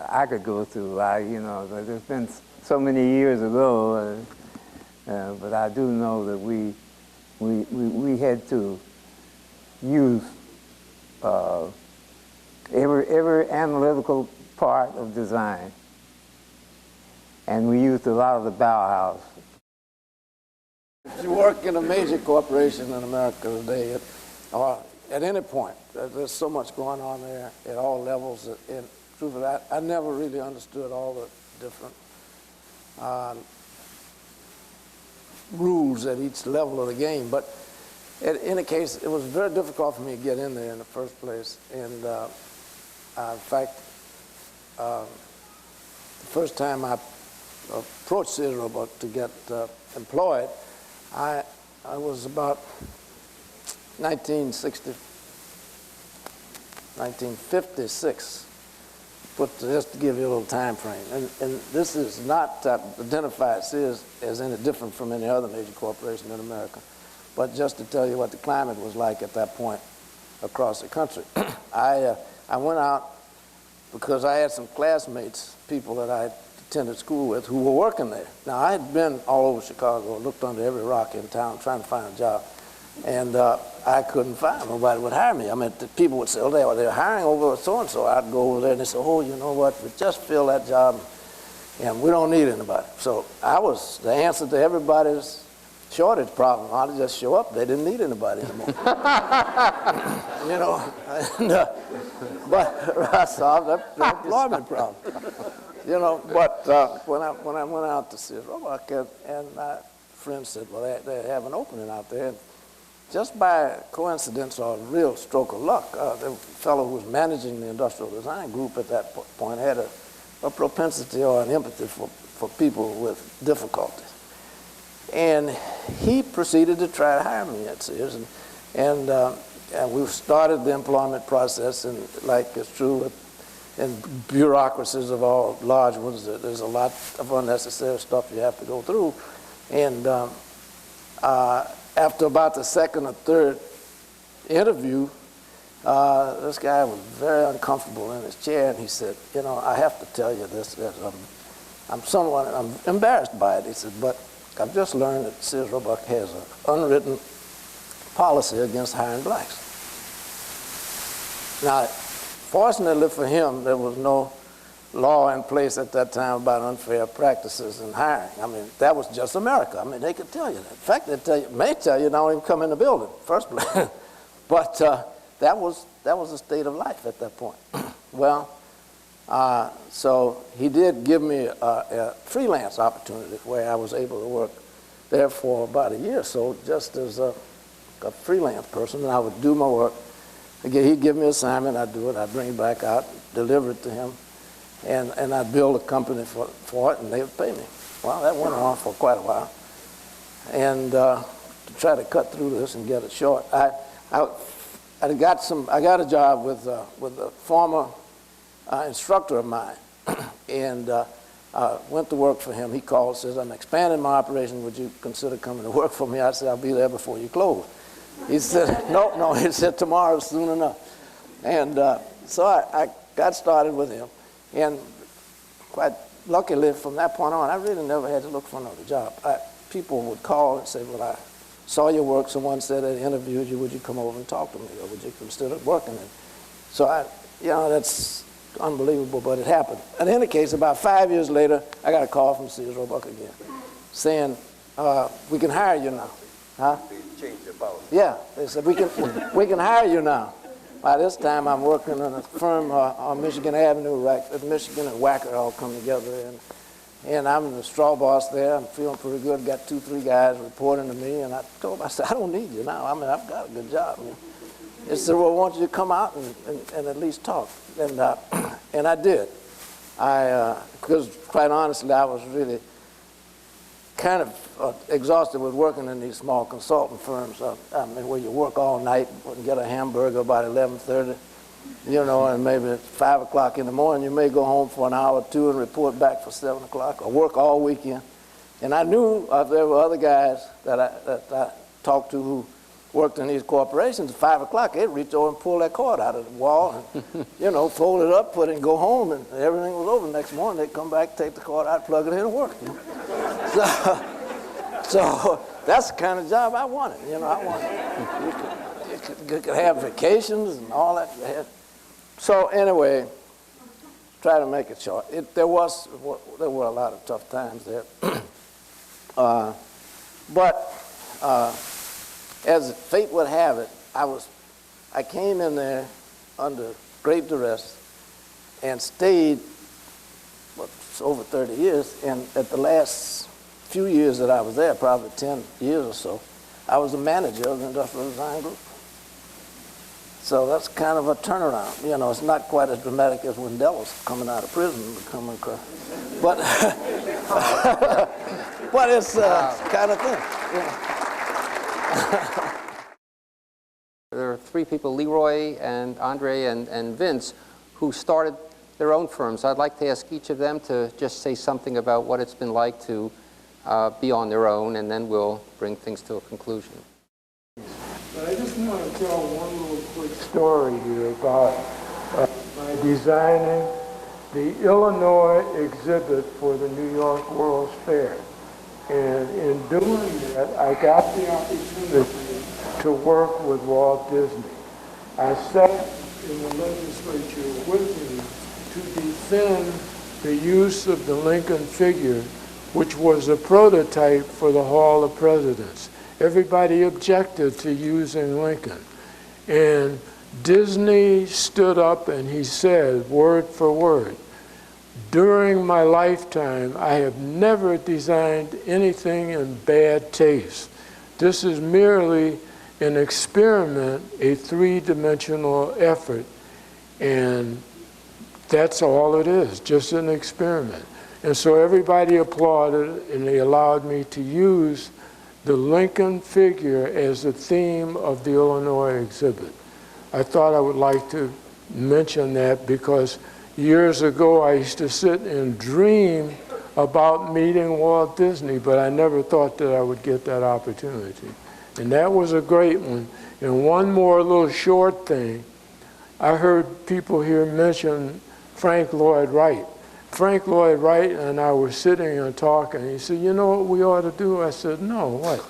I could go through. You know, there's been so many years ago, but I do know that we had to use every analytical part of design, and we used a lot of the Bauhaus. If you work in a major corporation in America today, or at any point, there's so much going on there at all levels. And truthfully, I never really understood all the different rules at each level of the game. But in any case, it was very difficult for me to get in there in the first place. And in fact, the first time I approached Cicero to get employed, I was about 1956, just to give you a little time frame. And this is not identified Sears as any different from any other major corporation in America, but just to tell you what the climate was like at that point across the country. I went out because I had some classmates, people that I attended school with, who were working there. Now, I had been all over Chicago, looked under every rock in town trying to find a job, and I couldn't find nobody would hire me. I mean, the people would say, oh, they're hiring over so-and-so. I'd go over there and they say, oh, you know what, we just filled that job and we don't need anybody. So I was the answer to everybody's shortage problem. I'd just show up. They didn't need anybody anymore. You know, and, but I solved that employment problem. You know, but when I went out to see Roebuck, and my friend said, well, they have an opening out there. And just by coincidence or a real stroke of luck, the fellow who was managing the industrial design group at that point had a propensity or an empathy for people with difficulties. And he proceeded to try to hire me at Sears. And we started the employment process, and like it's true in bureaucracies of all large ones, there's a lot of unnecessary stuff you have to go through. And after about the second or third interview, this guy was very uncomfortable in his chair, and he said, you know, I have to tell you this. I'm embarrassed by it. He said, but I've just learned that Sears Roebuck has an unwritten policy against hiring blacks. Now, fortunately for him, there was no law in place at that time about unfair practices in hiring. I mean, that was just America. I mean, they could tell you that. In fact, may tell you don't even come in the building, first place. But that was the state of life at that point. Well, so he did give me a freelance opportunity where I was able to work there for about a year or so, just as a freelance person, and I would do my work. Again, he'd give me an assignment, I'd do it, I'd bring it back out, deliver it to him, and I'd build a company for it, and they would pay me. Well, that went on for quite a while. And to try to cut through this and get it short, I got a job with a former instructor of mine, and went to work for him. He called, says, I'm expanding my operation. Would you consider coming to work for me? I said, I'll be there before you close. He said, no, he said tomorrow soon enough. And so I got started with him. And quite luckily from that point on, I really never had to look for another job. People would call and say, well, I saw your work. Someone said they interviewed you. Would you come over and talk to me? Or would you consider working? And so that's unbelievable, but it happened. In any case, about 5 years later, I got a call from Sears Roebuck again saying, we can hire you now. Huh? They changed the policy. Yeah, they said, we can hire you now. By this time, I'm working in a firm on Michigan Avenue, right? Michigan and Wacker all come together. And I'm the straw boss there. I'm feeling pretty good. Got 2, 3 guys reporting to me. And I told them, I said, I don't need you now. I mean, I've got a good job. They said, well, why don't you come out and at least talk? And I did. Because quite honestly, I was really kind of exhausted with working in these small consultant firms. I mean, where you work all night and get a hamburger about 11:30, and maybe at 5 o'clock in the morning, you may go home for an hour or two and report back for 7 o'clock, or work all weekend. And I knew there were other guys that I talked to who worked in these corporations. At 5 o'clock, they'd reach over and pull that cord out of the wall and, fold it up, put it, and go home, and everything was over. The next morning, they'd come back, take the cord out, plug it in, and work. So that's the kind of job I wanted. I wanted. You could have vacations and all that. So anyway, try to make it short. There were a lot of tough times there, but as fate would have it, I came in there under great duress and stayed over 30 years. And at the last few years that I was there, probably 10 years or so, I was a manager of the Industrial Design Group. So that's kind of a turnaround. It's not quite as dramatic as Wendell was coming out of prison and becoming across. But, but it's kind of thing. There are 3 people, Leroy and Andre and Vince, who started their own firms. I'd like to ask each of them to just say something about what it's been like to be on their own, and then we'll bring things to a conclusion. But I just want to tell one little quick story here about my designing the Illinois exhibit for the New York World's Fair. And in doing that, I got the opportunity to work with Walt Disney. I sat in the legislature with him to defend the use of the Lincoln figure, which was a prototype for the Hall of Presidents. Everybody objected to using Lincoln. And Disney stood up and he said, word for word, during my lifetime, I have never designed anything in bad taste. This is merely an experiment, a 3-dimensional effort, and that's all it is, just an experiment. And so everybody applauded, and they allowed me to use the Lincoln figure as the theme of the Illinois exhibit. I thought I would like to mention that because years ago I used to sit and dream about meeting Walt Disney, but I never thought that I would get that opportunity. And that was a great one. And one more little short thing. I heard people here mention Frank Lloyd Wright. Frank Lloyd Wright and I were sitting and talking. He said, you know what we ought to do? I said, no, what?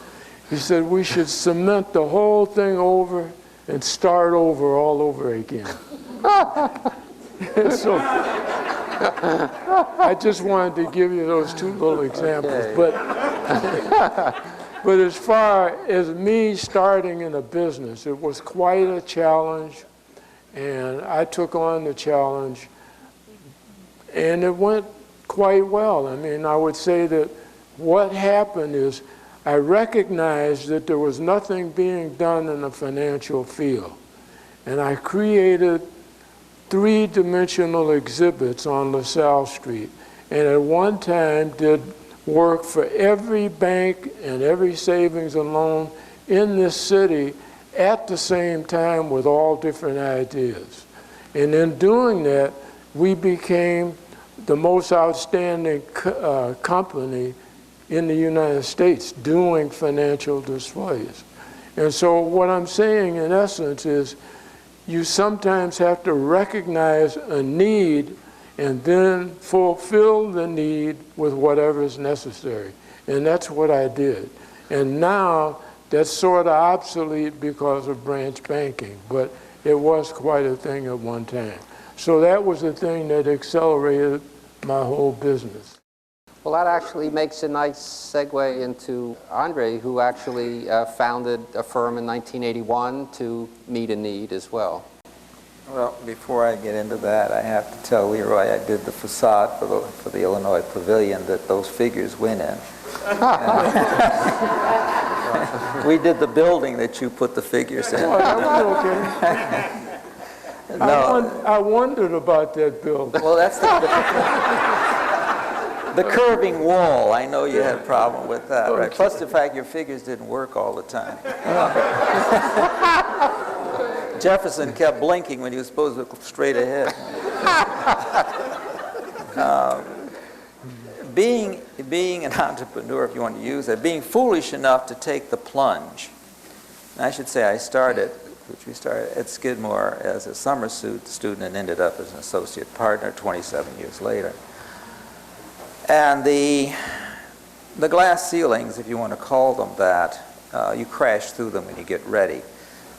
He said, we should cement the whole thing over and start over all over again. So I just wanted to give you those 2 little examples. Okay. But as far as me starting in a business, it was quite a challenge, and I took on the challenge, and it went quite well. I mean, I would say that what happened is I recognized that there was nothing being done in the financial field, and I created 3-dimensional exhibits on LaSalle Street, and at one time did work for every bank and every savings and loan in this city at the same time with all different ideas. And in doing that, we became the most outstanding company in the United States doing financial displays. And so what I'm saying in essence is you sometimes have to recognize a need and then fulfill the need with whatever is necessary. And that's what I did. And now that's sort of obsolete because of branch banking, but it was quite a thing at one time. So that was the thing that accelerated my whole business. Well, that actually makes a nice segue into Andre, who actually founded a firm in 1981 to meet a need as well. Well, before I get into that, I have to tell Leroy I did the facade for the Illinois Pavilion that those figures went in. We did the building that you put the figures in. Oh, that was okay. No. I wondered about that building. Well, that's the curving wall. I know you had a problem with that, right? Plus the fact your figures didn't work all the time. Jefferson kept blinking when he was supposed to look straight ahead. Being an entrepreneur, if you want to use it, being foolish enough to take the plunge. And I should say we started at Skidmore as a summer student and ended up as an associate partner 27 years later. And the glass ceilings, if you want to call them that, you crash through them when you get ready.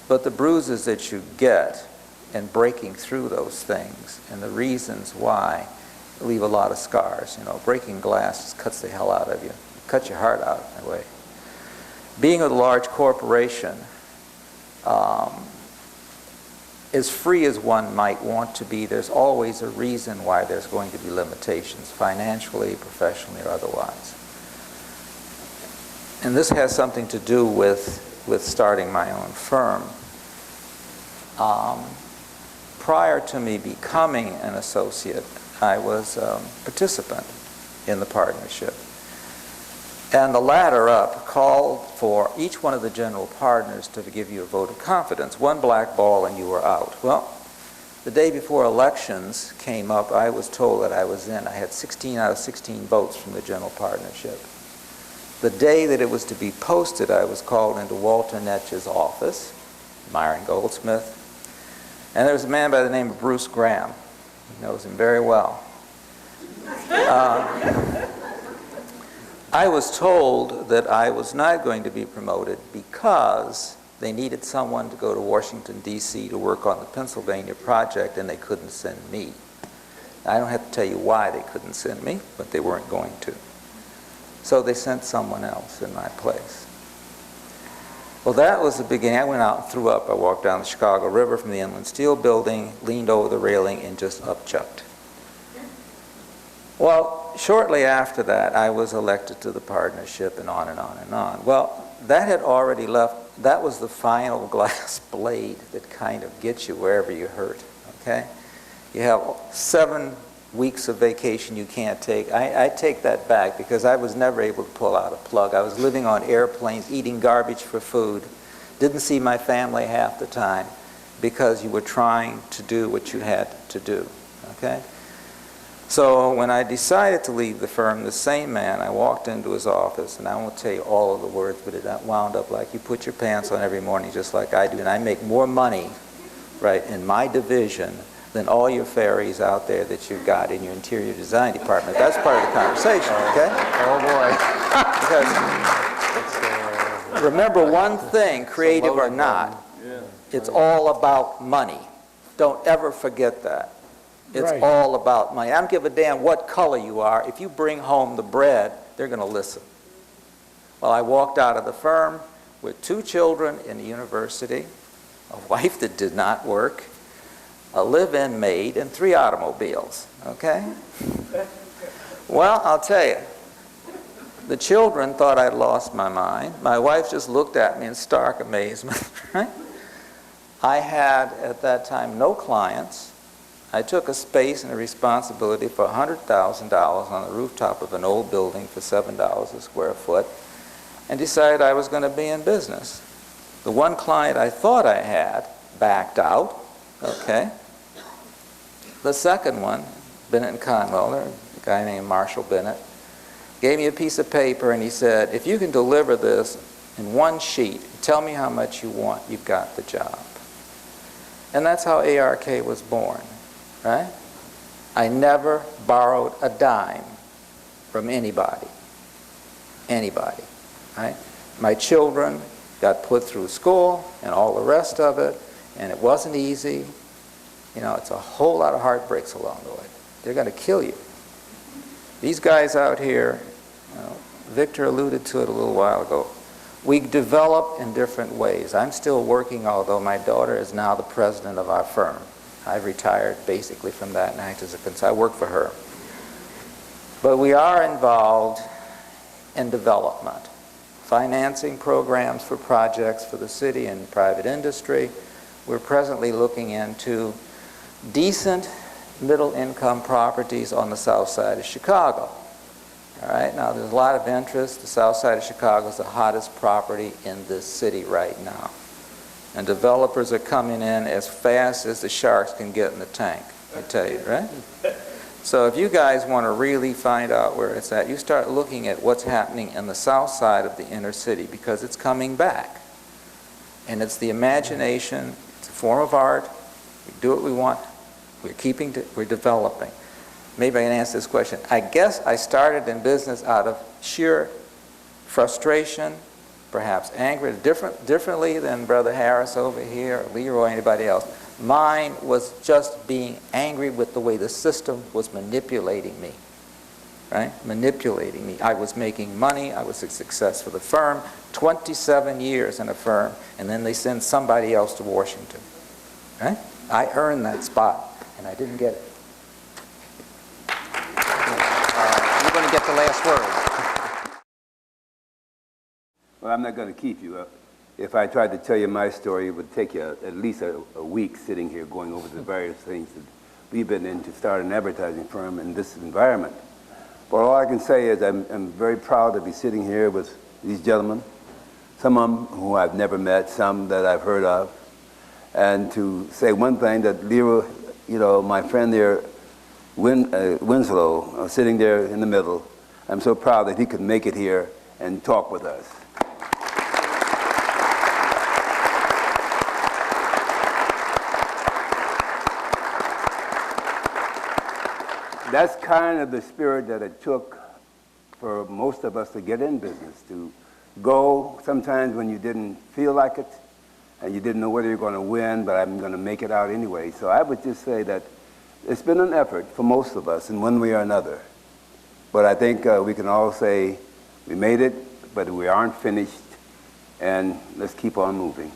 But the bruises that you get in breaking through those things and the reasons why leave a lot of scars. You know, breaking glass just cuts the hell out of you. Cuts your heart out in a way. Being with a large corporation, as free as one might want to be, there's always a reason why there's going to be limitations, financially, professionally, or otherwise. And this has something to do with starting my own firm. Prior to me becoming an associate, I was a participant in the partnership. And the ladder up called for each one of the general partners to give you a vote of confidence. One black ball and you were out. Well, the day before elections came up, I was told that I was in. I had 16 out of 16 votes from the general partnership. The day that it was to be posted, I was called into Walter Netch's office, Myron Goldsmith, and there was a man by the name of Bruce Graham. He knows him very well. I was told that I was not going to be promoted because they needed someone to go to Washington, D.C. to work on the Pennsylvania project, and they couldn't send me. I don't have to tell you why they couldn't send me, but they weren't going to. So they sent someone else in my place. Well, that was the beginning. I went out and threw up. I walked down the Chicago River from the Inland Steel building, leaned over the railing, and just upchucked. Well, shortly after that, I was elected to the partnership, and on and on and on. Well, that had already left. That was the final glass blade that kind of gets you wherever you hurt, okay? You have 7 weeks of vacation you can't take. I take that back because I was never able to pull out a plug. I was living on airplanes, eating garbage for food, didn't see my family half the time because you were trying to do what you had to do, okay? So when I decided to leave the firm, the same man, I walked into his office, and I won't tell you all of the words, but it wound up like, you put your pants on every morning just like I do, and I make more money, right, in my division than all your fairies out there that you've got in your interior design department. That's part of the conversation, okay? Oh, boy. Because remember one thing, creative or not, it's all about money. Don't ever forget that. It's Right. all about money. I don't give a damn what color you are. If you bring home the bread, they're going to listen. Well, I walked out of the firm with 2 children in the university, a wife that did not work, a live-in maid, and 3 automobiles, okay? Well, I'll tell you, the children thought I'd lost my mind. My wife just looked at me in stark amazement, right? I had, at that time, no clients. I took a space and a responsibility for $100,000 on the rooftop of an old building for $7 a square foot and decided I was going to be in business. The one client I thought I had backed out, okay? The second one, Bennett and Conwell, a guy named Marshall Bennett, gave me a piece of paper and he said, if you can deliver this in one sheet, tell me how much you want, you've got the job. And that's how ARK was born, right? I never borrowed a dime from anybody, right? My children got put through school and all the rest of it, and it wasn't easy. You know, it's a whole lot of heartbreaks along the way. They're going to kill you. These guys out here, you know, Victor alluded to it a little while ago. We develop in different ways. I'm still working, although my daughter is now the president of our firm. I've retired basically from that and act as a consultant. I work for her. But we are involved in development, financing programs for projects for the city and private industry. We're presently looking into decent middle-income properties on the south side of Chicago. All right, now there's a lot of interest. The south side of Chicago is the hottest property in this city right now. And developers are coming in as fast as the sharks can get in the tank, I tell you, right? So if you guys want to really find out where it's at, you start looking at what's happening in the south side of the inner city, because it's coming back. And it's the imagination, it's a form of art, we do what we want, we're developing. Maybe I can answer this question. I guess I started in business out of sheer frustration, perhaps anger, differently than Brother Harris over here, or Leroy, or anybody else. Mine was just being angry with the way the system was manipulating me, right? Manipulating me. I was making money, I was a success for the firm, 27 years in a firm, and then they send somebody else to Washington, right? I earned that spot, and I didn't get it. You're going to get the last word. Well, I'm not going to keep you up. If I tried to tell you my story, it would take you at least a week sitting here going over the various things that we've been in to start an advertising firm in this environment. But all I can say is I'm very proud to be sitting here with these gentlemen, some of them who I've never met, some that I've heard of, and to say one thing that Leroy, you know, my friend there, Winslow, sitting there in the middle, I'm so proud that he could make it here and talk with us. That's kind of the spirit that it took for most of us to get in business, to go sometimes when you didn't feel like it and you didn't know whether you're going to win, but I'm going to make it out anyway. So I would just say that it's been an effort for most of us in one way or another. But I think we can all say we made it, but we aren't finished, and let's keep on moving.